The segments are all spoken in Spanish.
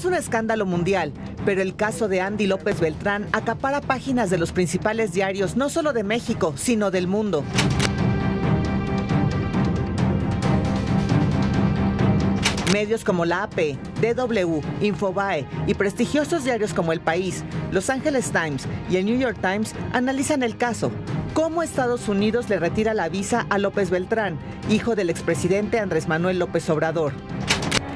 Es un escándalo mundial, pero el caso de Andy López Beltrán acapara páginas de los principales diarios, no solo de México, sino del mundo. Medios como la AP, DW, Infobae y prestigiosos diarios como El País, Los Angeles Times y el New York Times analizan el caso. ¿Cómo Estados Unidos le retira la visa a López Beltrán, hijo del expresidente Andrés Manuel López Obrador?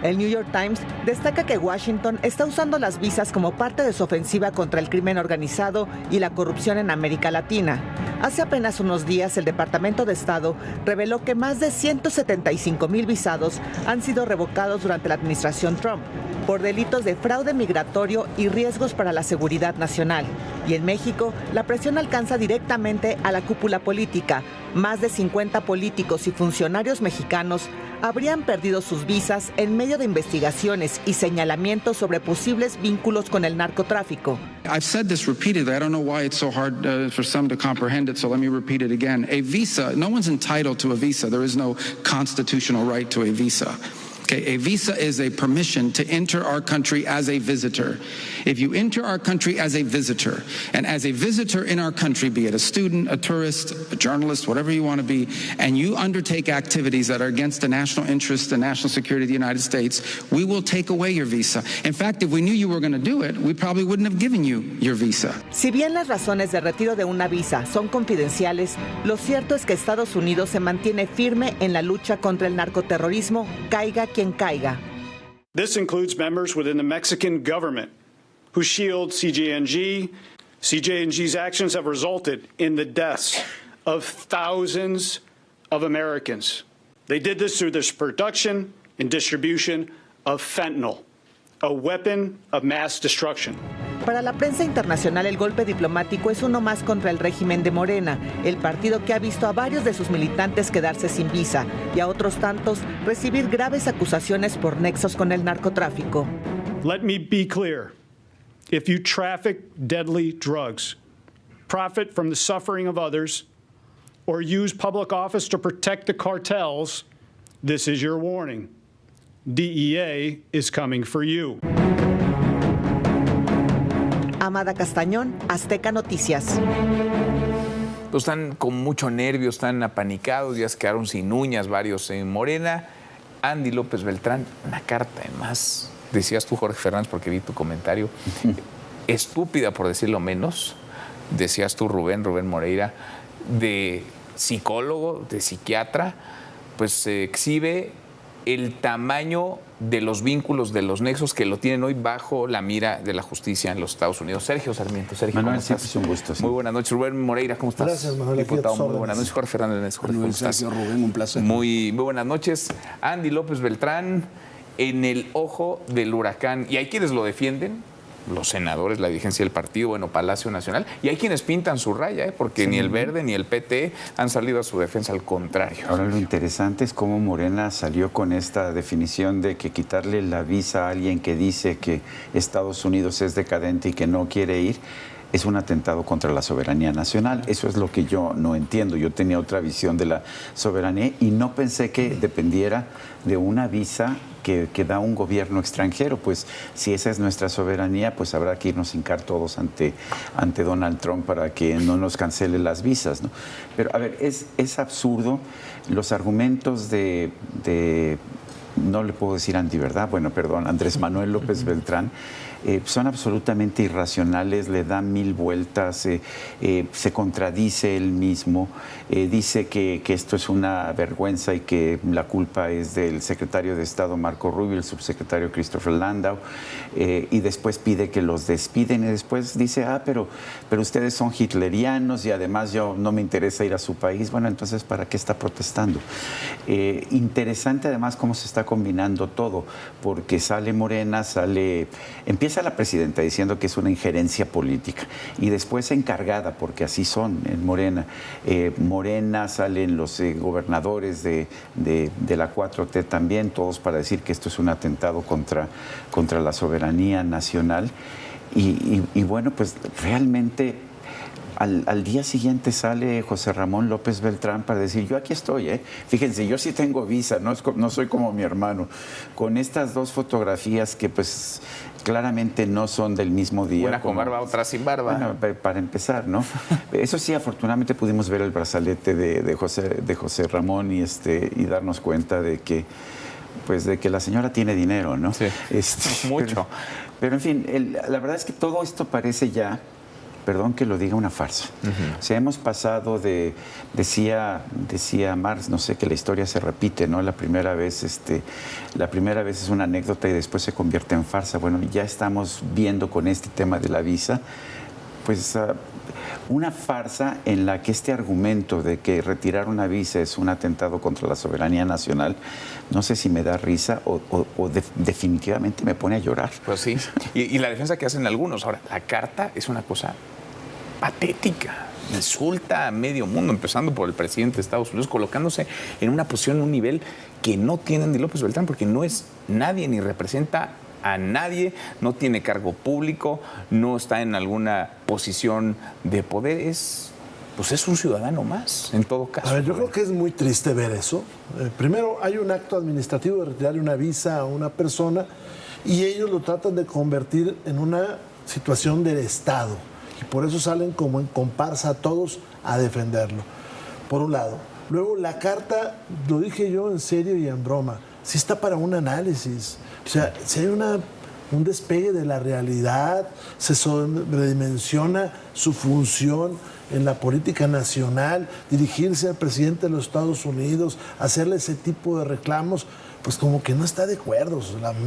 El New York Times destaca que Washington está usando las visas como parte de su ofensiva contra el crimen organizado y la corrupción en América Latina. Hace apenas unos días, el Departamento de Estado reveló que más de 175,000 visados han sido revocados durante la administración Trump por delitos de fraude migratorio y riesgos para la seguridad nacional. Y en México, la presión alcanza directamente a la cúpula política. Más de 50 políticos y funcionarios mexicanos habrían perdido sus visas en medio de investigaciones y señalamientos sobre posibles vínculos con el narcotráfico. I've said this repeatedly. I don't know why it's so hard for some to comprehend it, so let me repeat it again. A visa, no one's entitled to a visa. There is no constitutional right to a visa. Okay, a visa is a permission to enter our country as a visitor. If you enter our country as a visitor, and as a visitor in our country, be it a student, a tourist, a journalist, whatever you want to be, and you undertake activities that are against the national interest, the national security of the United States, we will take away your visa. In fact, if we knew you were going to do it, we probably wouldn't have given you your visa. Si bien las razones de retiro de una visa son confidenciales, lo cierto es que Estados Unidos se mantiene firme en la lucha contra el narcoterrorismo, caiga quien caiga. This includes members within the Mexican government who shield CJNG. CJNG's actions have resulted in the deaths of thousands of Americans. They did this through this production and distribution of fentanyl, a weapon of mass destruction. Para la prensa internacional, el golpe diplomático es uno más contra el régimen de Morena, el partido que ha visto a varios de sus militantes quedarse sin visa y a otros tantos recibir graves acusaciones por nexos con el narcotráfico. Let me be clear. If you traffic deadly drugs, profit from the suffering of others, or use public office to protect the cartels, this is your warning. DEA is coming for you. Amada Castañón, Azteca Noticias. Pues están con mucho nervio, están apanicados, ya se quedaron sin uñas varios en Morena. Andy López Beltrán, una carta además, decías tú, Jorge Fernández, porque vi tu comentario, estúpida por decirlo menos, decías tú, Rubén Moreira, de psicólogo, de psiquiatra, pues se exhibe el tamaño de los vínculos, de los nexos que lo tienen hoy bajo la mira de la justicia en los Estados Unidos. Sergio Sarmiento. Sergio, Manuel, ¿cómo estás? Es un gusto. Sí. Muy buenas noches. Rubén Moreira, ¿cómo estás? Gracias, Manuel. Diputado, muy buenas noches. Jorge Fernández. Jorge, ¿cómo estás? Sergio, Rubén, un placer. Muy buenas noches. Andy López Beltrán en el ojo del huracán. Y hay quienes lo defienden, los senadores, la dirigencia del partido, bueno, Palacio Nacional, y hay quienes pintan su raya, porque sí, ni el Verde ni el PT han salido a su defensa, al contrario. Ahora lo interesante es cómo Morena salió con esta definición de que quitarle la visa a alguien que dice que Estados Unidos es decadente y que no quiere ir es un atentado contra la soberanía nacional. Eso es lo que yo no entiendo. Yo tenía otra visión de la soberanía y no pensé que dependiera de una visa que da un gobierno extranjero. Pues si esa es nuestra soberanía, pues habrá que irnos a hincar todos ante Donald Trump para que no nos cancele las visas, ¿no? Pero a ver, es absurdo los argumentos de no le puedo decir Andy, ¿verdad? Bueno, perdón, Andrés Manuel López Beltrán, son absolutamente irracionales, le dan mil vueltas, se contradice él mismo, dice que esto es una vergüenza y que la culpa es del secretario de Estado Marco Rubio, el subsecretario Christopher Landau, y después pide que los despiden y después dice, pero ustedes son hitlerianos y además yo no me interesa ir a su país. Bueno, entonces, ¿para qué está protestando? Interesante además cómo se está combinando todo, porque sale Morena, empieza la presidenta diciendo que es una injerencia política y después encargada, porque así son en Morena. Morena, salen los gobernadores de la 4T también, todos para decir que esto es un atentado contra la soberanía nacional. Y bueno, pues realmente Al día siguiente sale José Ramón López Beltrán para decir, yo aquí estoy, fíjense, yo sí tengo visa, no soy como mi hermano, con estas dos fotografías que pues claramente no son del mismo día. Una con barba, otra sin barba. Bueno, para empezar, ¿no? Eso sí, afortunadamente pudimos ver el brazalete de José Ramón y darnos cuenta de que la señora tiene dinero, ¿no? Sí, mucho. Pero en fin, la verdad es que todo esto parece ya, perdón que lo diga, una farsa. O sea, hemos pasado decía Marx, no sé, que la historia se repite, ¿no? La primera vez es una anécdota y después se convierte en farsa. Bueno, ya estamos viendo con este tema de la visa, pues una farsa en la que este argumento de que retirar una visa es un atentado contra la soberanía nacional, no sé si me da risa o definitivamente me pone a llorar. Pues sí, y la defensa que hacen algunos. Ahora, la carta es una cosa patética, insulta a medio mundo, empezando por el presidente de Estados Unidos, colocándose en una posición, en un nivel que no tiene Andy López Beltrán, porque no es nadie ni representa a nadie, no tiene cargo público, no está en alguna posición de poder, es un ciudadano más, en todo caso. A ver, yo creo que es muy triste ver eso. Primero, hay un acto administrativo de retirarle una visa a una persona y ellos lo tratan de convertir en una situación del Estado. Y por eso salen como en comparsa todos a defenderlo, por un lado. Luego la carta, lo dije yo en serio y en broma, sí está para un análisis. O sea, si hay un despegue de la realidad, se sobredimensiona su función en la política nacional, dirigirse al presidente de los Estados Unidos, hacerle ese tipo de reclamos, pues como que no está de acuerdo,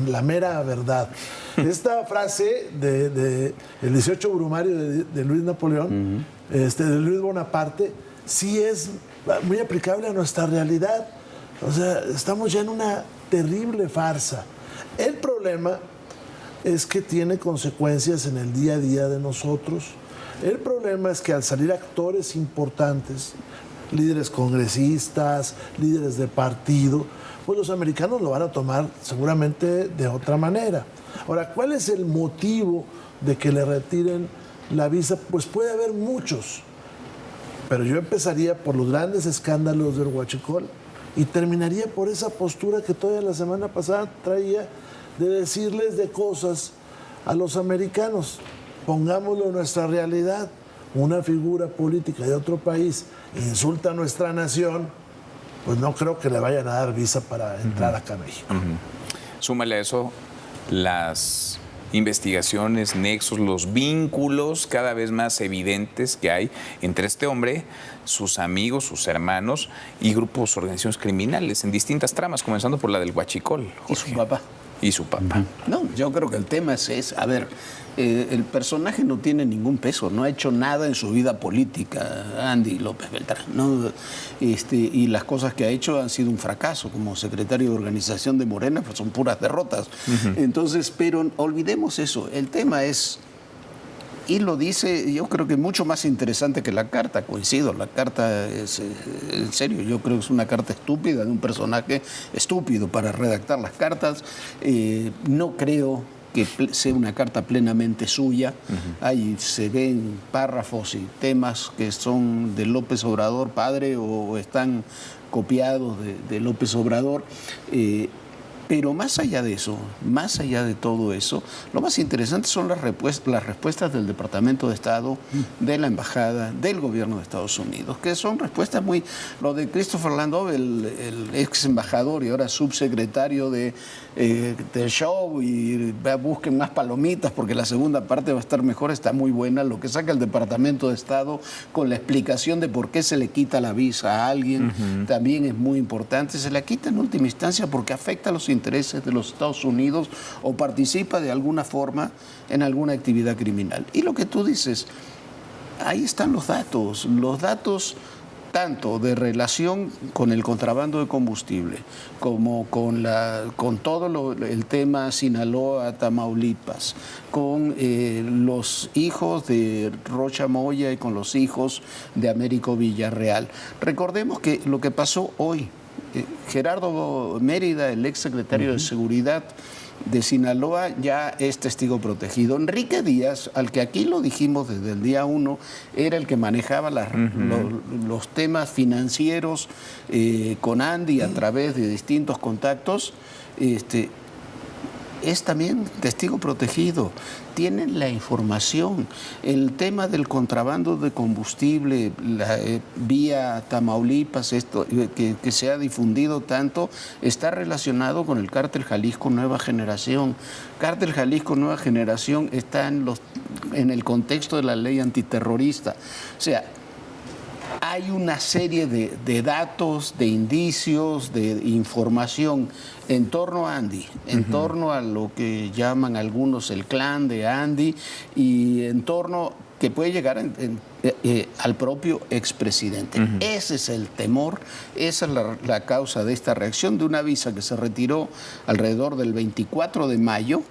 la mera verdad. Esta frase el 18 Brumario de Luis Napoleón, de Luis Bonaparte, sí es muy aplicable a nuestra realidad. O sea, estamos ya en una terrible farsa. El problema es que tiene consecuencias en el día a día de nosotros. El problema es que al salir actores importantes, líderes congresistas, líderes de partido, pues los americanos lo van a tomar seguramente de otra manera. Ahora, ¿cuál es el motivo de que le retiren la visa? Pues puede haber muchos, pero yo empezaría por los grandes escándalos del Huachicol y terminaría por esa postura que todavía la semana pasada traía de decirles de cosas a los americanos. Pongámoslo en nuestra realidad. Una figura política de otro país insulta a nuestra nación, pues no creo que le vayan a dar visa para entrar acá a México. Súmale a eso las investigaciones, nexos, los vínculos cada vez más evidentes que hay entre este hombre, sus amigos, sus hermanos y grupos, organizaciones criminales en distintas tramas, comenzando por la del Huachicol. Y su papá. Y su papá. No, yo creo que el tema es a ver, el personaje no tiene ningún peso, no ha hecho nada en su vida política, Andy López Beltrán, ¿no? Y las cosas que ha hecho han sido un fracaso, como secretario de organización de Morena, pues son puras derrotas. Entonces, pero olvidemos eso, el tema es, y lo dice, yo creo que mucho más interesante que la carta, coincido, la carta es, en serio, yo creo que es una carta estúpida de un personaje estúpido para redactar las cartas. No creo que sea una carta plenamente suya. Ahí se ven párrafos y temas que son de López Obrador padre o están copiados de López Obrador. Pero más allá de eso, más allá de todo eso, lo más interesante son las respuestas del Departamento de Estado, de la Embajada, del Gobierno de Estados Unidos, que son respuestas muy... Lo de Christopher Landau, el ex embajador y ahora subsecretario del show, y busquen más palomitas porque la segunda parte va a estar mejor, está muy buena. Lo que saca el Departamento de Estado con la explicación de por qué se le quita la visa a alguien, también es muy importante. Se la quita en última instancia porque afecta a los intereses de los Estados Unidos o participa de alguna forma en alguna actividad criminal. Y lo que tú dices, ahí están los datos tanto de relación con el contrabando de combustible como con todo el tema Sinaloa, Tamaulipas, con los hijos de Rocha Moya y con los hijos de Américo Villarreal. Recordemos que lo que pasó hoy Gerardo Mérida, el ex secretario de Seguridad de Sinaloa, ya es testigo protegido. Enrique Díaz, al que aquí lo dijimos desde el día 1, era el que manejaba los temas financieros con Andy a través de distintos contactos, es también testigo protegido. Tienen la información. El tema del contrabando de combustible vía Tamaulipas, esto que se ha difundido tanto, está relacionado con el Cártel Jalisco Nueva Generación. Cártel Jalisco Nueva Generación está en el contexto de la ley antiterrorista. O sea, hay una serie de datos, de indicios, de información en torno a Andy, en torno a lo que llaman algunos el clan de Andy y en torno que puede llegar al propio expresidente. Ese es el temor, esa es la causa de esta reacción de una visa que se retiró alrededor del 24 de mayo,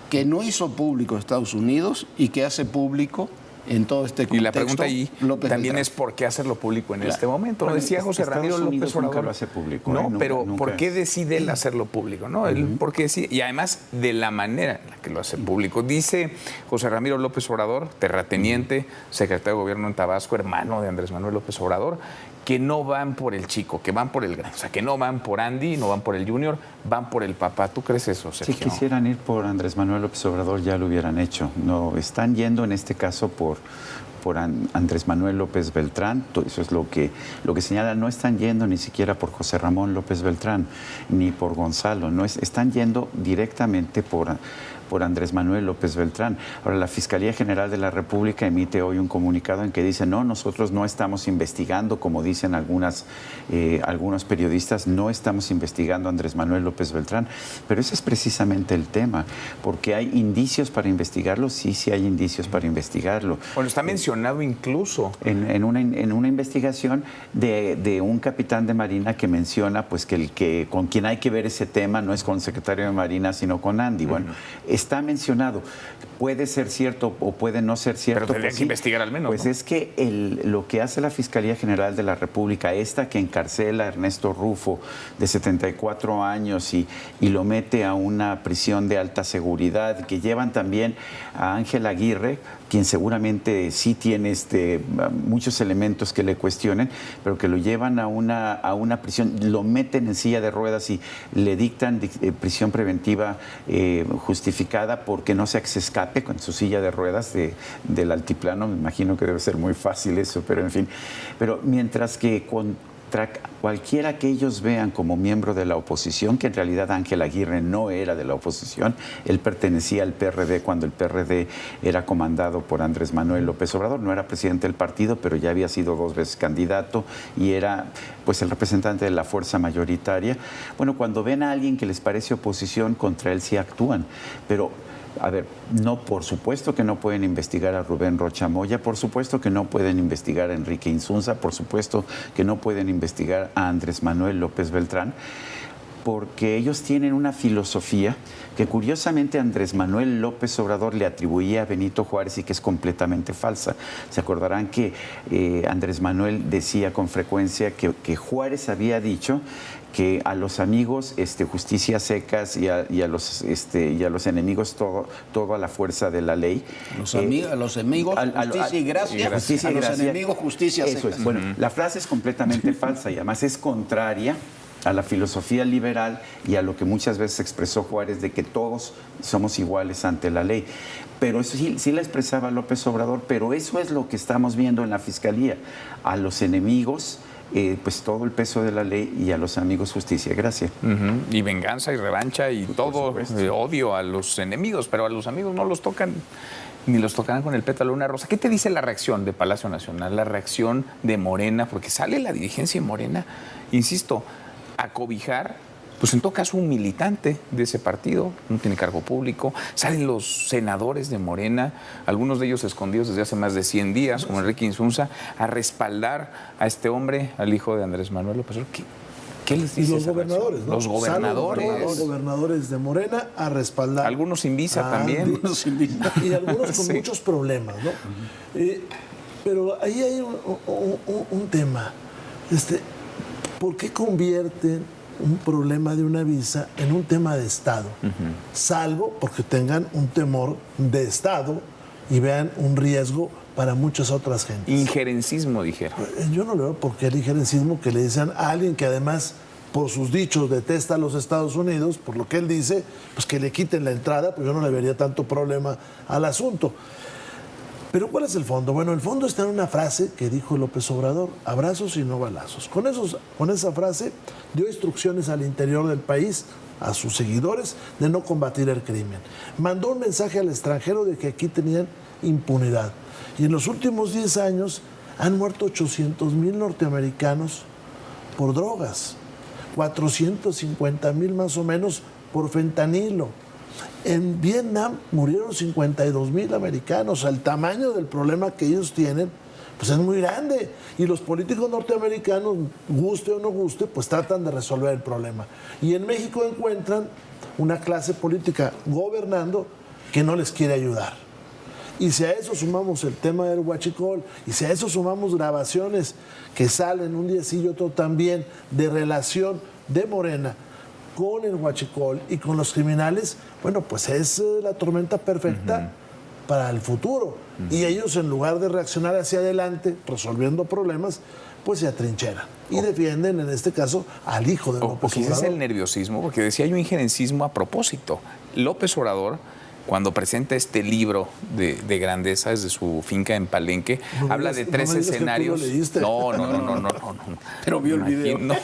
que no hizo público Estados Unidos y que hace público en todo este contexto. Y la pregunta ahí López también Beltrán. es por qué hacerlo público en Claro. este momento. Bueno, Decía José Estados Ramiro Unidos López Obrador. nunca lo hace público, No, nunca, pero nunca. ¿por qué decide él hacerlo público? ¿No? Él, ¿por qué decide? Y además de la manera en la que lo hace público. Dice José Ramiro López Obrador, terrateniente, secretario de Gobierno en Tabasco, hermano de Andrés Manuel López Obrador, que no van por el chico, que van por el gran. O sea, que no van por Andy, no van por el Junior, van por el papá. ¿Tú crees eso, Sergio? Si quisieran ir por Andrés Manuel López Obrador, ya lo hubieran hecho. No, están yendo en este caso por Andrés Manuel López Beltrán, eso es lo que señala, no están yendo ni siquiera por José Ramón López Beltrán, ni por Gonzalo, están yendo directamente por Andrés Manuel López Beltrán. Ahora, la Fiscalía General de la República emite hoy un comunicado en que dice, no, nosotros no estamos investigando, como dicen algunos periodistas, no estamos investigando a Andrés Manuel López Beltrán, pero ese es precisamente el tema, porque hay indicios para investigarlo, sí hay indicios para investigarlo. Bueno, está mencionado incluso. En una investigación de un capitán de Marina que menciona pues que con quien hay que ver ese tema no es con el secretario de Marina, sino con Andy. Bueno, está mencionado. Puede ser cierto o puede no ser cierto. Pero tendría pues, que investigar al menos. Pues ¿no? es que lo que hace la Fiscalía General de la República, esta que encarcela a Ernesto Rufo, de 74 años, y lo mete a una prisión de alta seguridad, que llevan también a Ángel Aguirre, quien seguramente sí tiene muchos elementos que le cuestionen, pero que lo llevan a una prisión, lo meten en silla de ruedas y le dictan prisión preventiva justificada porque no se escape con su silla de ruedas del altiplano. Me imagino que debe ser muy fácil eso, pero en fin. Pero mientras que cualquiera que ellos vean como miembro de la oposición, que en realidad Ángel Aguirre no era de la oposición, él pertenecía al PRD cuando el PRD era comandado por Andrés Manuel López Obrador, no era presidente del partido, pero ya había sido 2 veces candidato y era pues el representante de la fuerza mayoritaria. Bueno, cuando ven a alguien que les parece oposición, contra él sí actúan, pero a ver, no, por supuesto que no pueden investigar a Rubén Rocha Moya, por supuesto que no pueden investigar a Enrique Insunza, por supuesto que no pueden investigar a Andrés Manuel López Beltrán, porque ellos tienen una filosofía que curiosamente Andrés Manuel López Obrador le atribuía a Benito Juárez y que es completamente falsa. Se acordarán que Andrés Manuel decía con frecuencia que Juárez había dicho que a los amigos justicias secas y a los enemigos todo a la fuerza de la ley. A los amigos justicia y gracia, justicia a y los gracia. enemigos justicia Eso secas. es. Bueno, la frase es completamente falsa y además es contraria a la filosofía liberal y a lo que muchas veces expresó Juárez de que todos somos iguales ante la ley. Pero eso sí la expresaba López Obrador, pero eso es lo que estamos viendo en la Fiscalía. A los enemigos, pues todo el peso de la ley, y a los amigos justicia, gracias. Y venganza y revancha y todo odio a los enemigos, pero a los amigos no los tocan ni los tocarán con el pétalo de una rosa. ¿Qué te dice la reacción de Palacio Nacional, la reacción de Morena? Porque sale la dirigencia de Morena, insisto, a cobijar, pues en todo caso un militante de ese partido, no tiene cargo público. Salen los senadores de Morena, algunos de ellos escondidos desde hace más de 100 días, como Enrique Insunza, a respaldar a este hombre, al hijo de Andrés Manuel López Obrador. ¿Qué les dice? Y los gobernadores, ¿no? Los gobernadores. Salen todos los gobernadores de Morena a respaldar. Algunos sin visa también. Y algunos con Sí. muchos problemas, ¿no? Pero ahí hay un tema. ¿por qué convierten un problema de una visa en un tema de Estado? Salvo porque tengan un temor de Estado y vean un riesgo para muchas otras gentes. Injerencismo, dijeron. Yo no le veo por qué el injerencismo que le dicen a alguien que además, por sus dichos, detesta a los Estados Unidos, por lo que él dice, pues que le quiten la entrada, pues yo no le vería tanto problema al asunto. Pero ¿cuál es el fondo? Bueno, el fondo está en una frase que dijo López Obrador: abrazos y no balazos. Con esa frase dio instrucciones al interior del país, a sus seguidores, de no combatir el crimen. Mandó un mensaje al extranjero de que aquí tenían impunidad. Y en los últimos 10 años han muerto 800,000 norteamericanos por drogas, 450,000 más o menos por fentanilo. En Vietnam murieron 52,000 americanos. El tamaño del problema que ellos tienen pues es muy grande. Y los políticos norteamericanos, guste o no guste, pues tratan de resolver el problema. Y en México encuentran una clase política gobernando que no les quiere ayudar. Y si a eso sumamos el tema del huachicol, y si a eso sumamos grabaciones que salen un día sí y otro también de relación de Morena con el huachicol y con los criminales, bueno, pues es la tormenta perfecta para el futuro. Y ellos, en lugar de reaccionar hacia adelante, resolviendo problemas, pues se atrincheran y defienden, en este caso, al hijo de López Obrador. Quizás el nerviosismo, porque decía yo injerencismo a propósito. López Obrador, cuando presenta este libro de grandeza desde su finca en Palenque, habla de 3 escenarios. No. Pero vio el video. No,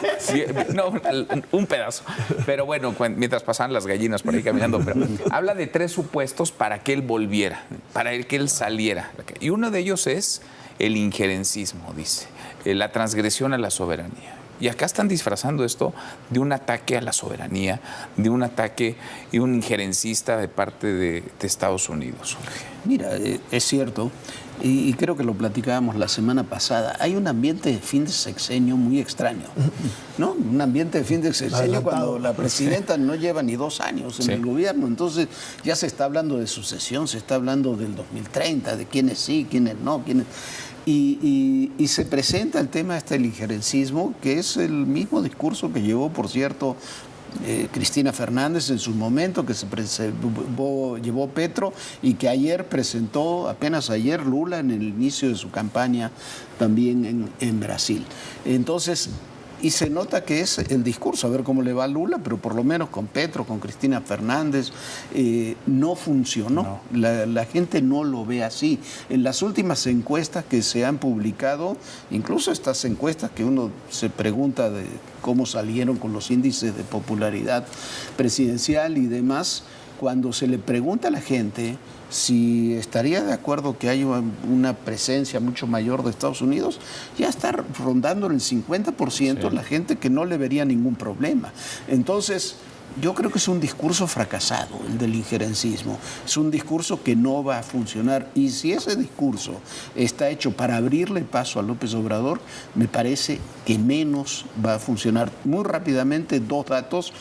un pedazo. Pero bueno, mientras pasaban las gallinas por ahí caminando, pero habla de 3 supuestos para que él volviera, para que él saliera. Y uno de ellos es el injerencismo, dice, la transgresión a la soberanía. Y acá están disfrazando esto de un ataque a la soberanía, de un ataque y un injerencista de parte de Estados Unidos. Mira, es cierto, y creo que lo platicábamos la semana pasada. Hay un ambiente de fin de sexenio muy extraño, ¿no? Un ambiente de fin de sexenio cuando la presidenta no lleva ni 2 años en el gobierno. Entonces ya se está hablando de sucesión, se está hablando del 2030, de quiénes sí, quiénes no, quiénes... Y se presenta el tema del injerencismo, que es el mismo discurso que llevó, por cierto, Cristina Fernández en su momento, que llevó Petro, y que apenas ayer Lula, en el inicio de su campaña también en Brasil. Entonces, y se nota que es el discurso, a ver cómo le va a Lula, pero por lo menos con Petro, con Cristina Fernández, no funcionó. No. La gente no lo ve así. En las últimas encuestas que se han publicado, incluso estas encuestas que uno se pregunta de cómo salieron con los índices de popularidad presidencial y demás, cuando se le pregunta a la gente si estaría de acuerdo que haya una presencia mucho mayor de Estados Unidos, ya está rondando en el 50% la gente que no le vería ningún problema. Entonces, yo creo que es un discurso fracasado, el del injerencismo. Es un discurso que no va a funcionar. Y si ese discurso está hecho para abrirle paso a López Obrador, me parece que menos va a funcionar. Muy rápidamente, 2 datos,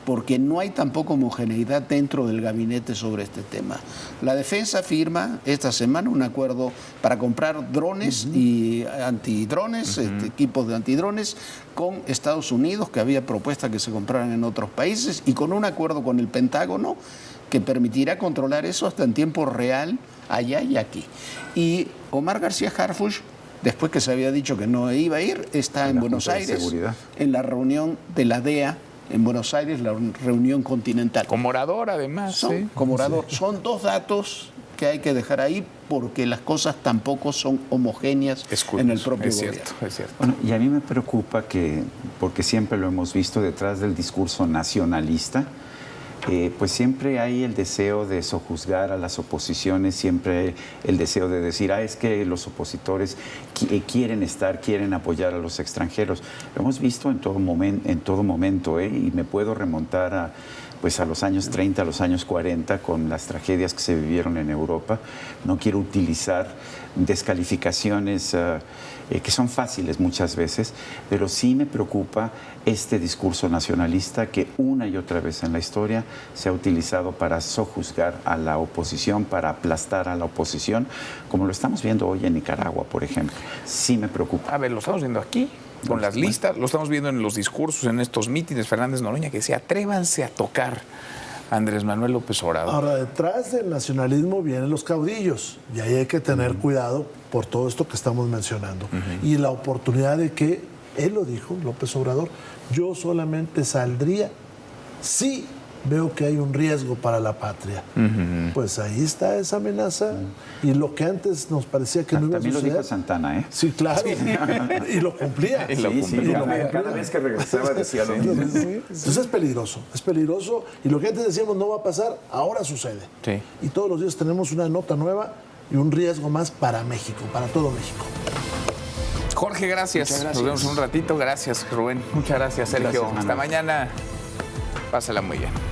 porque no hay tampoco homogeneidad dentro del gabinete sobre este tema. La defensa firma esta semana un acuerdo para comprar drones y antidrones, equipos de antidrones, con Estados Unidos, que había propuesta que se compraran en otros países, y con un acuerdo con el Pentágono que permitirá controlar eso hasta en tiempo real allá y aquí. Y Omar García Harfuch, después que se había dicho que no iba a ir, está en Buenos Aires, en la reunión de la DEA, en Buenos Aires, la reunión continental. Como orador, además. Como orador. Son 2 datos que hay que dejar ahí, porque las cosas tampoco son homogéneas en el propio gobierno. Es cierto. Bueno, y a mí me preocupa que, porque siempre lo hemos visto detrás del discurso nacionalista, pues siempre hay el deseo de sojuzgar a las oposiciones, siempre el deseo de decir, es que los opositores quieren apoyar a los extranjeros. Lo hemos visto en todo momento, y me puedo remontar a los años 30, a los años 40, con las tragedias que se vivieron en Europa. No quiero utilizar descalificaciones que son fáciles muchas veces, pero sí me preocupa este discurso nacionalista que una y otra vez en la historia se ha utilizado para sojuzgar a la oposición, para aplastar a la oposición, como lo estamos viendo hoy en Nicaragua, por ejemplo. Sí me preocupa. A ver, lo estamos viendo aquí. con las listas, lo estamos viendo en los discursos, en estos mítines, Fernández Noroña, que decía, atrévanse a tocar a Andrés Manuel López Obrador. Ahora, detrás del nacionalismo vienen los caudillos, y ahí hay que tener cuidado por todo esto que estamos mencionando. Y la oportunidad de que, él lo dijo, López Obrador, yo solamente saldría si veo que hay un riesgo para la patria. Pues ahí está esa amenaza, y lo que antes nos parecía que no iba a suceder. También lo dijo Santana, ¿eh? Sí, claro, y lo cumplía. Y lo cumplía. Cada vez que regresaba decía lo mismo. Entonces es peligroso, y lo que antes decíamos no va a pasar, ahora sucede. Sí. Y todos los días tenemos una nota nueva y un riesgo más para México, para todo México. Jorge, gracias. Nos vemos en un ratito. Gracias, Rubén. Muchas gracias, Sergio. Gracias, hasta mañana. Pásala muy bien.